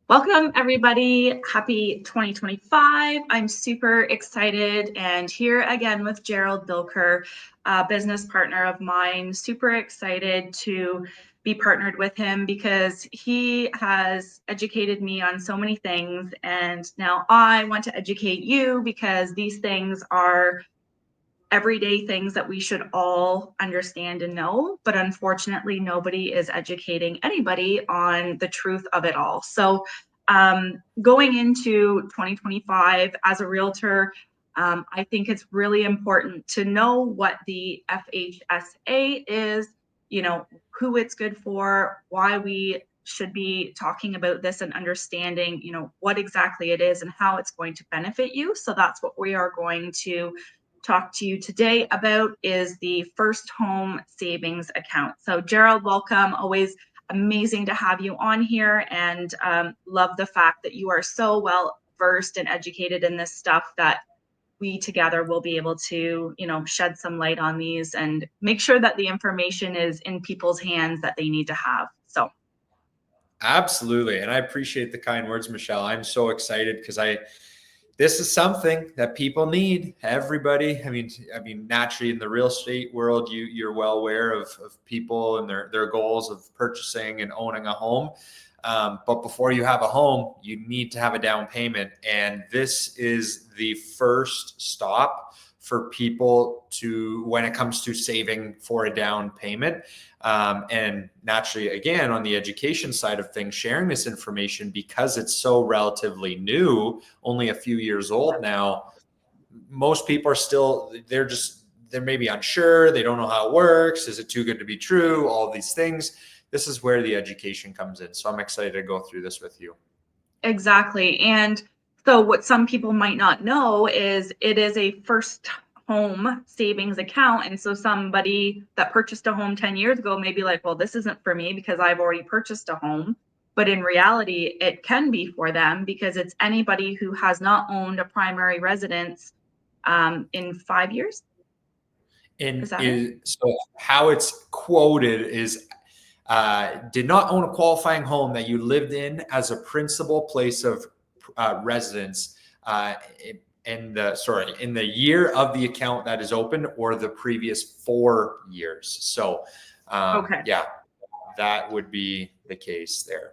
Welcome, everybody. Happy 2025. I'm super excited and here again with Gerald Bilker, a business partner of mine. Super excited to be partnered with him because he has educated me on so many things. And now I want to educate you because these things are everyday things that we should all understand and know, but unfortunately nobody is educating anybody on the truth of it all. So going into 2025 as a realtor, I think it's really important to know what the FHSA is, who it's good for, why we should be talking about this and understanding, what exactly it is and how it's going to benefit you. So that's what we are going to talk to you today about is the first home savings account. So Gerald, welcome. Always amazing to have you on here, and love the fact that you are so well versed and educated in this stuff that we together will be able to, shed some light on these and make sure that the information is in people's hands that they need to have. So absolutely. And I appreciate the kind words, Michelle. I'm so excited because this is something that people need. Everybody. I mean, naturally in the real estate world, you're well aware of people and their goals of purchasing and owning a home. But before you have a home, you need to have a down payment. And this is the first stop for people when it comes to saving for a down payment. And naturally, again, on the education side of things, sharing this information because it's so relatively new, only a few years old now, most people are still, they're maybe unsure. They don't know how it works. Is it too good to be true? All of these things. This is where the education comes in. So I'm excited to go through this with you. exactly. And so what some people might not know is it is a first home savings account. And so somebody that purchased a home 10 years ago may be like, well, this isn't for me because I've already purchased a home. But in reality, it can be for them because it's anybody who has not owned a primary residence in 5 years. So how it's quoted is did not own a qualifying home that you lived in as a principal place of residence in the year of the account that is open or the previous 4 years. So Okay. yeah, that would be the case there.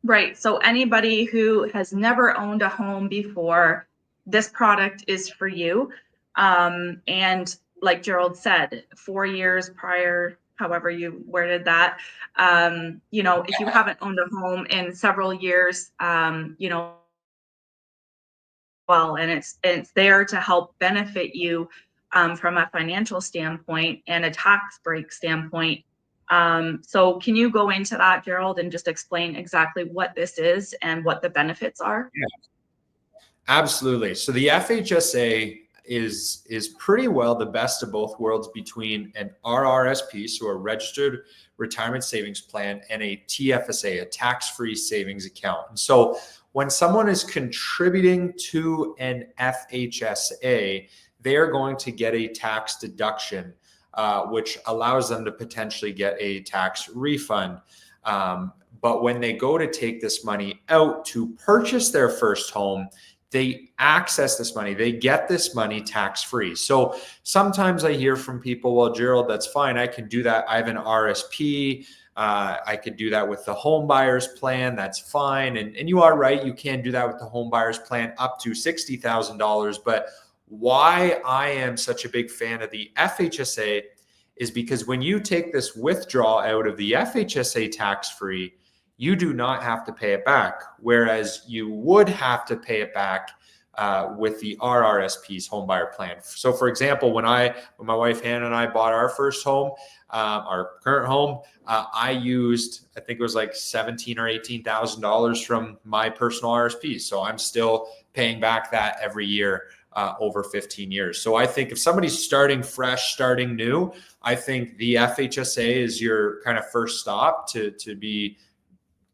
Right. So anybody who has never owned a home before, this product is for you. And like Gerald said, 4 years prior, however you worded that, if you haven't owned a home in several years, well, and it's there to help benefit you from a financial standpoint and a tax break standpoint. So can you go into that, Gerald, and just explain exactly what this is and what the benefits are? Yeah, absolutely. So the FHSA is pretty well the best of both worlds between an RRSP, so a registered retirement savings plan, and a TFSA, a tax-free savings account. And so when someone is contributing to an FHSA, they are going to get a tax deduction, which allows them to potentially get a tax refund. But when they go to take this money out to purchase their first home, they access this money, they get this money tax-free. So sometimes I hear from people, well, Gerald, that's fine. I can do that. I have an RSP. I could do that with the home buyers plan. That's fine. And you are right. You can do that with the home buyers plan up to $60,000. But why I am such a big fan of the FHSA is because when you take this withdrawal out of the FHSA tax-free, you do not have to pay it back, whereas you would have to pay it back with the RRSP's home buyer plan. So for example, when my wife Hannah and I bought our first home, our current home, I used, I think it was like $17,000 or $18,000 from my personal RRSP. So I'm still paying back that every year over 15 years. So I think if somebody's starting fresh, starting new, I think the FHSA is your kind of first stop to be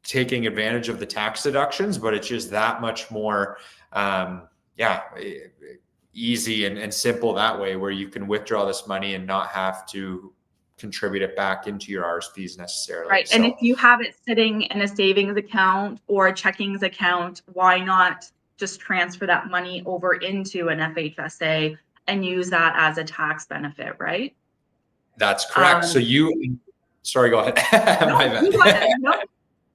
taking advantage of the tax deductions, but it's just that much more, easy and simple that way, where you can withdraw this money and not have to contribute it back into your RSPs necessarily. Right. So, And if you have it sitting in a savings account or a checkings account, why not just transfer that money over into an FHSA and use that as a tax benefit, right? that's correct. So sorry, go ahead. No, My bad. you go ahead. No.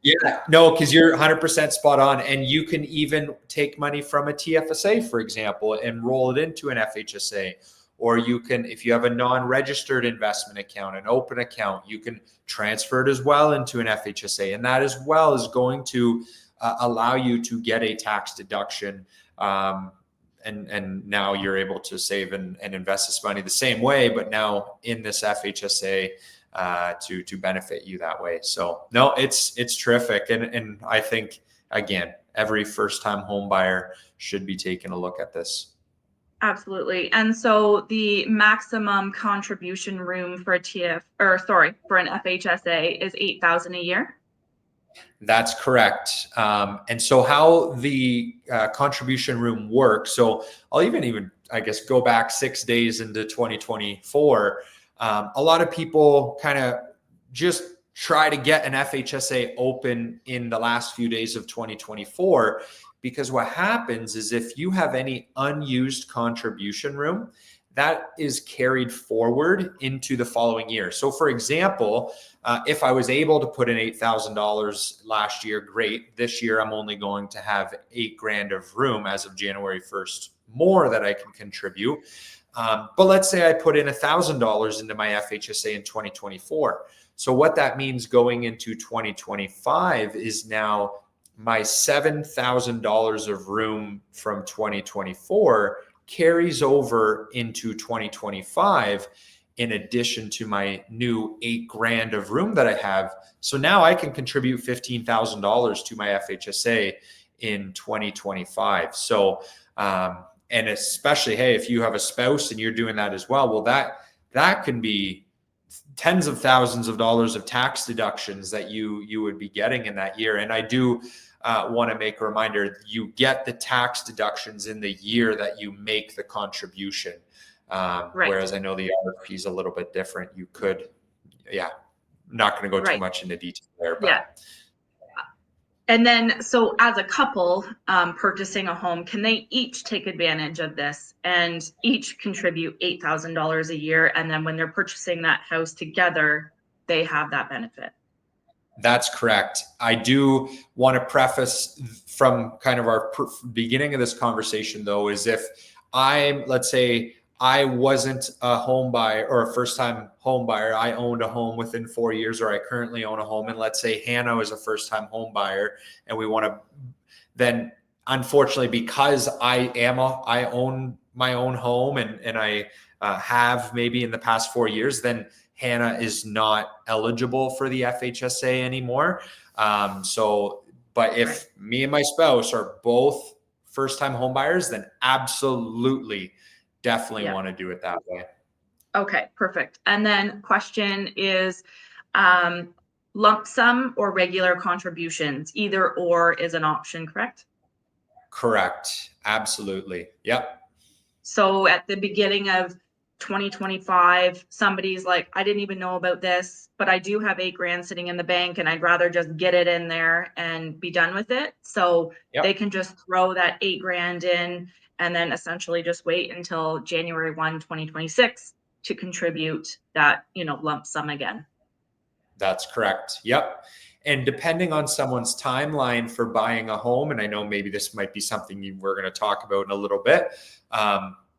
Yeah, no, because you're 100% spot on. And you can even take money from a TFSA, for example, and roll it into an FHSA. Or you can, if you have a non-registered investment account, an open account, you can transfer it as well into an FHSA. And that as well is going to allow you to get a tax deduction. And now you're able to save and invest this money the same way, but now in this FHSA to benefit you that way. So no, it's terrific. And I think, again, every first-time home buyer should be taking a look at this. Absolutely. And so the maximum contribution room for for an FHSA is $8,000 a year. That's correct. And so how the contribution room works. So I'll even, I guess, go back 6 days into 2024. A lot of people kind of just try to get an FHSA open in the last few days of 2024, because what happens is if you have any unused contribution room, that is carried forward into the following year. So for example, if I was able to put in $8,000 last year, great. This year, I'm only going to have $8,000 of room as of January 1st, more that I can contribute. But let's say I put in $1,000 into my FHSA in 2024. So what that means going into 2025 is now my $7,000 of room from 2024 carries over into 2025 in addition to my new $8,000 of room that I have. So now I can contribute $15,000 to my FHSA in 2025. So, and especially, hey, if you have a spouse and you're doing that as well, well, that can be tens of thousands of dollars of tax deductions that you would be getting in that year. And I do want to make a reminder, you get the tax deductions in the year that you make the contribution. Right. Whereas I know the RRP is a little bit different. You could, not going to go too much into detail there. But. Yeah. And then, so as a couple purchasing a home, can they each take advantage of this and each contribute $8,000 a year? And then when they're purchasing that house together, they have that benefit. That's correct. I do want to preface from kind of our beginning of this conversation, though, is if let's say I wasn't a home buyer or a first-time home buyer, I owned a home within 4 years, or I currently own a home, and let's say Hannah is a first-time home buyer, and we want to, then unfortunately, because I own my own home and I have maybe in the past 4 years, then Hannah is not eligible for the FHSA anymore. But if me and my spouse are both first-time home buyers, then absolutely, definitely want to do it that way. Okay, perfect. And then question is lump sum or regular contributions, either or is an option, correct? Correct. Absolutely. Yep. So at the beginning of 2025, somebody's like, I didn't even know about this, but I do have $8,000 sitting in the bank and I'd rather just get it in there and be done with it. So they can just throw that $8,000 in and then essentially just wait until January 1, 2026 to contribute that, lump sum again. That's correct. Yep. And depending on someone's timeline for buying a home, and I know maybe this might be something we're going to talk about in a little bit,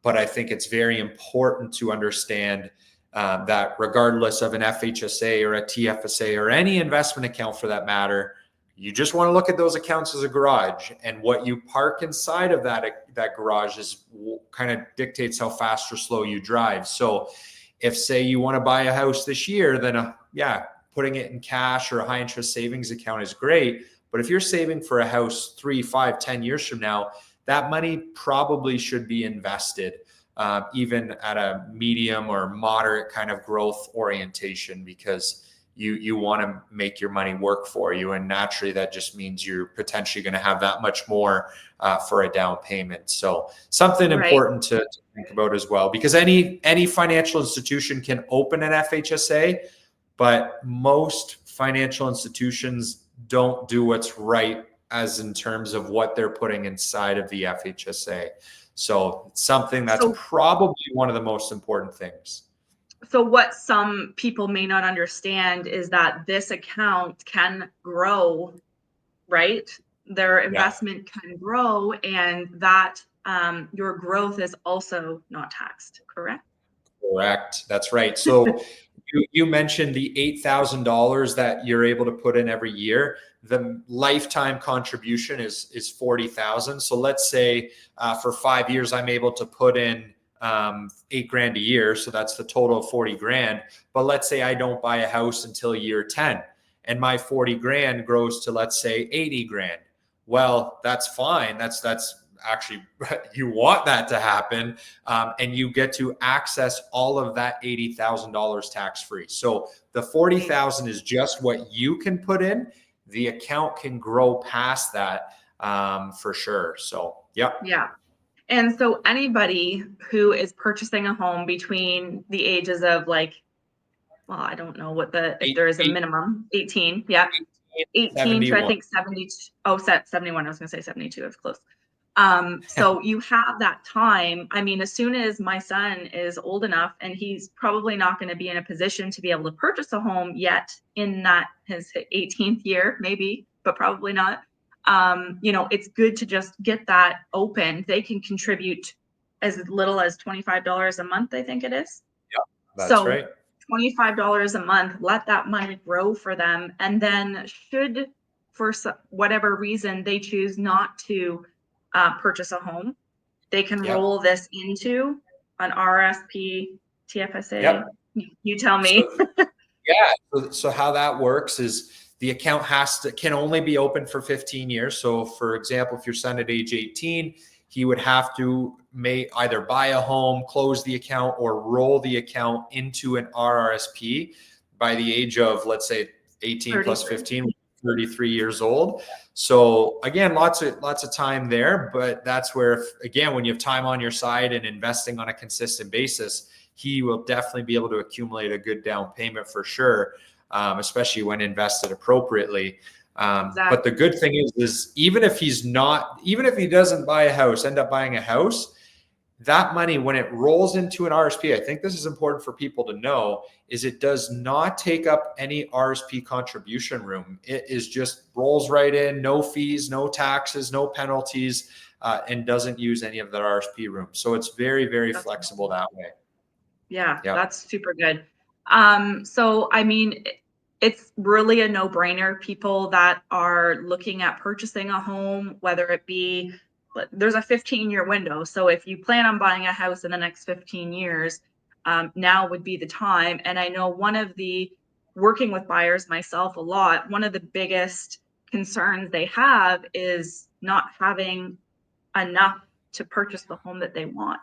but I think it's very important to understand that regardless of an FHSA or a TFSA or any investment account for that matter, you just want to look at those accounts as a garage, and what you park inside of that garage is kind of dictates how fast or slow you drive. So if, say, you want to buy a house this year, then putting it in cash or a high interest savings account is great. But if you're saving for a house 3, 5, 10 years from now, that money probably should be invested, even at a medium or moderate kind of growth orientation, because you want to make your money work for you. And naturally, that just means you're potentially going to have that much more for a down payment. So something Right. important to think about as well, because any financial institution can open an FHSA, but most financial institutions don't do what's right as in terms of what they're putting inside of the FHSA. So it's something that's probably one of the most important things. So what some people may not understand is that this account can grow, right? Their investment can grow, and that your growth is also not taxed, correct? Correct. That's right. So you mentioned the $8,000 that you're able to put in every year. The lifetime contribution is $40,000. So let's say for 5 years I'm able to put in $8,000 a year. So that's the total of 40 grand. But let's say I don't buy a house until year 10, and my 40 grand grows to, let's say, 80 grand. Well, that's fine. That's actually, you want that to happen, and you get to access all of that $80,000 tax free. So the 40,000 is just what you can put in. The account can grow past that for sure. So yeah. And so anybody who is purchasing a home between the ages of, like, well, I don't know what if there is a minimum, 18, 18 to, I think, 70, 71, I was gonna say 72, it's close. So you have that time. I mean, as soon as my son is old enough, and he's probably not going to be in a position to be able to purchase a home yet in that his 18th year, maybe, but probably not. It's good to just get that open. They can contribute as little as $25 a month, I think it is. Yeah, that's right. $25 a month, let that money grow for them. And then should, for whatever reason, they choose not to purchase a home, they can roll this into an RRSP, TFSA. You tell me. So how that works is the account can only be open for 15 years. So for example, if your son at age 18, he would have to either buy a home, close the account, or roll the account into an RRSP by the age of, let's say, 18 33. Plus 15, 33 years old. So again, lots of time there, but that's where, again, when you have time on your side and investing on a consistent basis, he will definitely be able to accumulate a good down payment for sure, especially when invested appropriately. Exactly. But the good thing is even if he doesn't buy a house, end up buying a house, that money, when it rolls into an RSP, I think this is important for people to know, is it does not take up any RSP contribution room. It is just rolls right in, no fees, no taxes, no penalties, and doesn't use any of that RSP room. So it's very, very flexible that way. Yeah, that's super good. So, I mean, it's really a no-brainer. People that are looking at purchasing a home, whether it be, there's a 15-year window. So if you plan on buying a house in the next 15 years, now would be the time. And I know working with buyers myself a lot, one of the biggest concerns they have is not having enough to purchase the home that they want.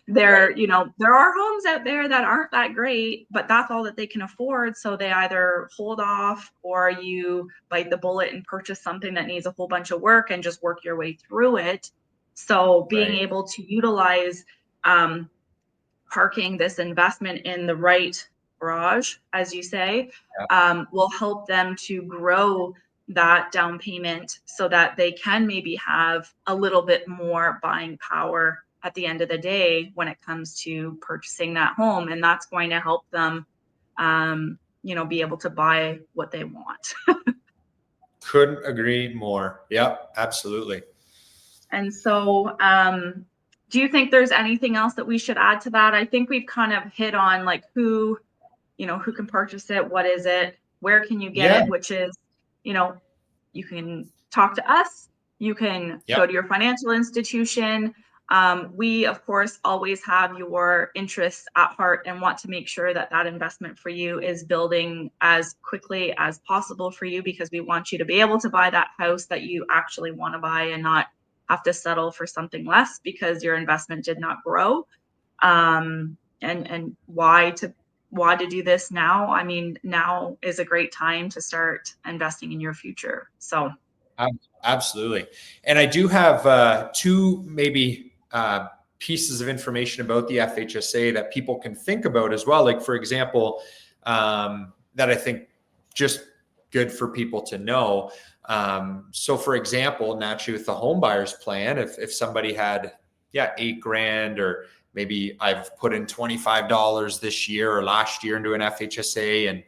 There are homes out there that aren't that great, but that's all that they can afford. So they either hold off, or you bite the bullet and purchase something that needs a whole bunch of work and just work your way through it. So being able to utilize parking this investment in the right garage, as you say, will help them to grow that down payment so that they can maybe have a little bit more buying power at the end of the day when it comes to purchasing that home. And that's going to help them, be able to buy what they want. Couldn't agree more. Yep, absolutely. And so, do you think there's anything else that we should add to that? I think we've kind of hit on, like, who can purchase it, what is it, where can you get it, which is, you can talk to us, you can go to your financial institution. We, of course, always have your interests at heart and want to make sure that investment for you is building as quickly as possible for you, because we want you to be able to buy that house that you actually want to buy and not have to settle for something less because your investment did not grow. And why to want to do this now, I mean, now is a great time to start investing in your future. So Absolutely. And I do have two maybe pieces of information about the FHSA that people can think about as well. Like, for example, that I think just good for people to know. So for example, naturally with the home buyers plan, if somebody had, $8,000, or maybe I've put in $25 this year or last year into an FHSA, and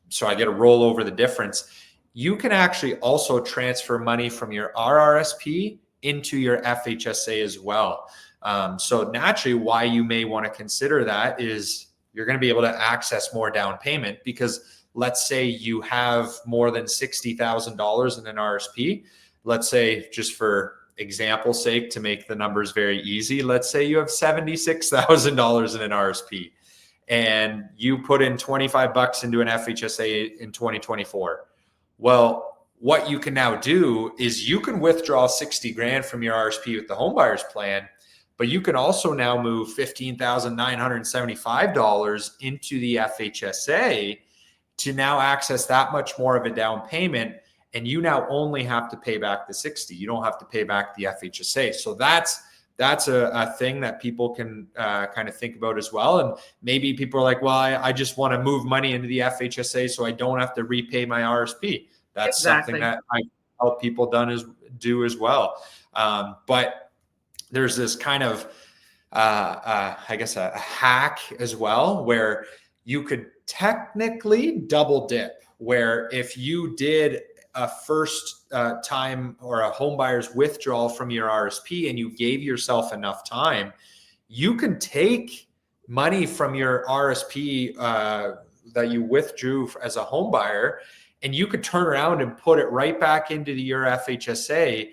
so I get to roll over the difference. You can actually also transfer money from your RRSP into your FHSA as well. So naturally, why you may want to consider that is you're going to be able to access more down payment, because let's say you have more than $60,000 in an RSP. Let's say, just for example's sake, to make the numbers very easy, let's say you have $76,000 in an RSP and you put in 25 bucks into an FHSA in 2024. Well, what you can now do is you can withdraw 60 grand from your RSP with the home buyers plan, but you can also now move $15,975 into the FHSA to now access that much more of a down payment. And you now only have to pay back the 60. You don't have to pay back the FHSA. So that's a thing that people can kind of think about as well. And maybe people are like, well, I just want to move money into the FHSA so I don't have to repay my RSP. That's exactly. something that I help people do as well. But there's this kind of, I guess, a hack as well, where you could technically double dip, where if you did a first time or a home buyer's withdrawal from your RSP and you gave yourself enough time, you can take money from your RSP that you withdrew as a home buyer, and you could turn around and put it right back into your FHSA.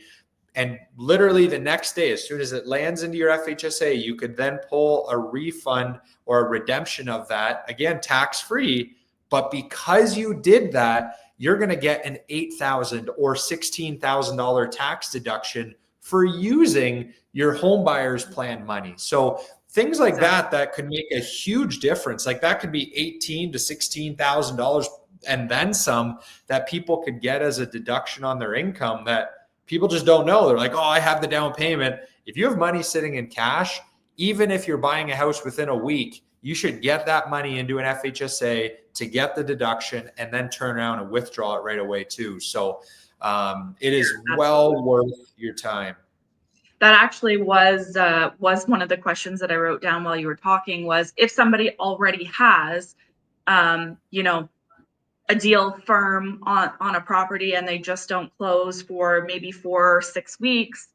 And literally the next day, as soon as it lands into your FHSA, you could then pull a refund or a redemption of that, again, tax-free. But because you did that, you're going to get an $8,000 or $16,000 tax deduction for using your home buyer's plan money. So things like that could make a huge difference. Like that could be $18,000 to $16,000 and then some that people could get as a deduction on their income that people just don't know. They're like, oh, I have the down payment. If you have money sitting in cash, even if you're buying a house within a week, you should get that money into an FHSA to get the deduction and then turn around and withdraw it right away too. So it is well worth your time. That actually was one of the questions that I wrote down while you were talking, was if somebody already has, a deal firm on a property and they just don't close for maybe 4 or 6 weeks,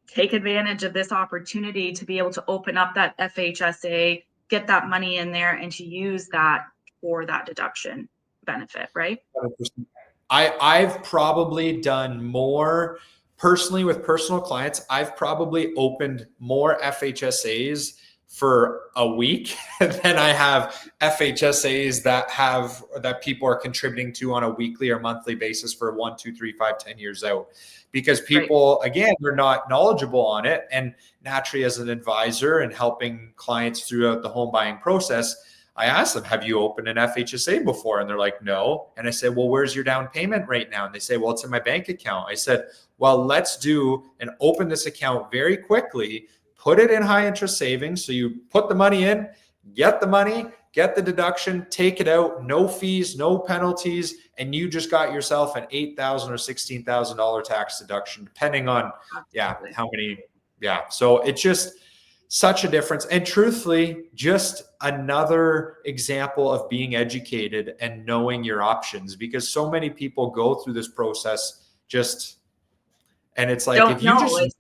take advantage of this opportunity to be able to open up that FHSA, get that money in there, and to use that for that deduction benefit, right? 100%. I've probably done more personally with personal clients. I've probably opened more FHSAs for a week than I have FHSAs that people are contributing to on a weekly or monthly basis for 1, 2, 3, 5, 10 years out, because people, again, they're not knowledgeable on it. And naturally, as an advisor and helping clients throughout the home buying process, I asked them, have you opened an FHSA before? And they're like, no. And I said, well, where's your down payment right now? And they say, well, it's in my bank account. I said, well, let's do and open this account very quickly. Put it in high interest savings. So you put the money in, get the money, get the deduction, take it out, no fees, no penalties. And you just got yourself an $8,000 or $16,000 tax deduction, depending on, how many. Yeah. So it's just such a difference. And truthfully, just another example of being educated and knowing your options, because so many people go through this process and it's like, if you just,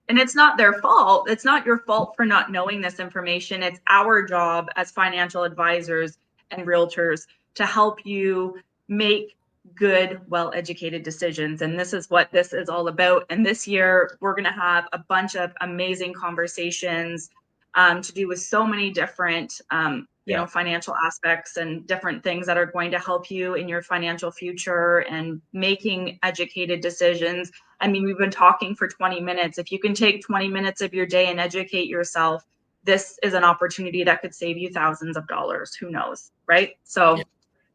and it's not their fault. It's not your fault for not knowing this information. It's our job as financial advisors and realtors to help you make good, well-educated decisions. And this is what this is all about. And this year, we're going to have a bunch of amazing conversations to do with so many different, financial aspects and different things that are going to help you in your financial future and making educated decisions. I mean, we've been talking for 20 minutes. If you can take 20 minutes of your day and educate yourself, this is an opportunity that could save you thousands of dollars. Who knows, right? So Yeah,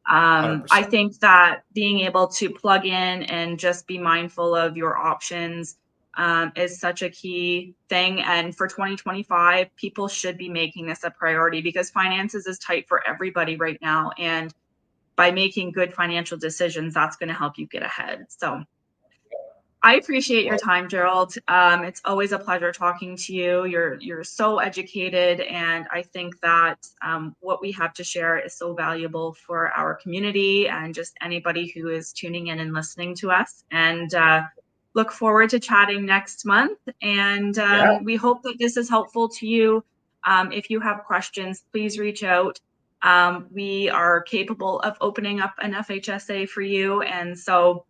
I 100%. think that being able to plug in and just be mindful of your options is such a key thing. And for 2025, people should be making this a priority because finances is tight for everybody right now. And by making good financial decisions, that's going to help you get ahead. So I appreciate your Well, time, Gerald. It's always a pleasure talking to you. You're so educated, and I think that what we have to share is so valuable for our community and just anybody who is tuning in and listening to us. And look forward to chatting next month. And yeah, we hope that this is helpful to you. If you have questions, please reach out. We are capable of opening up an FHSA for you, and so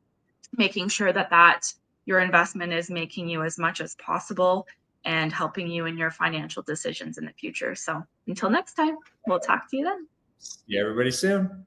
making sure that your investment is making you as much as possible and helping you in your financial decisions in the future. So until next time, we'll talk to you then. see everybody soon.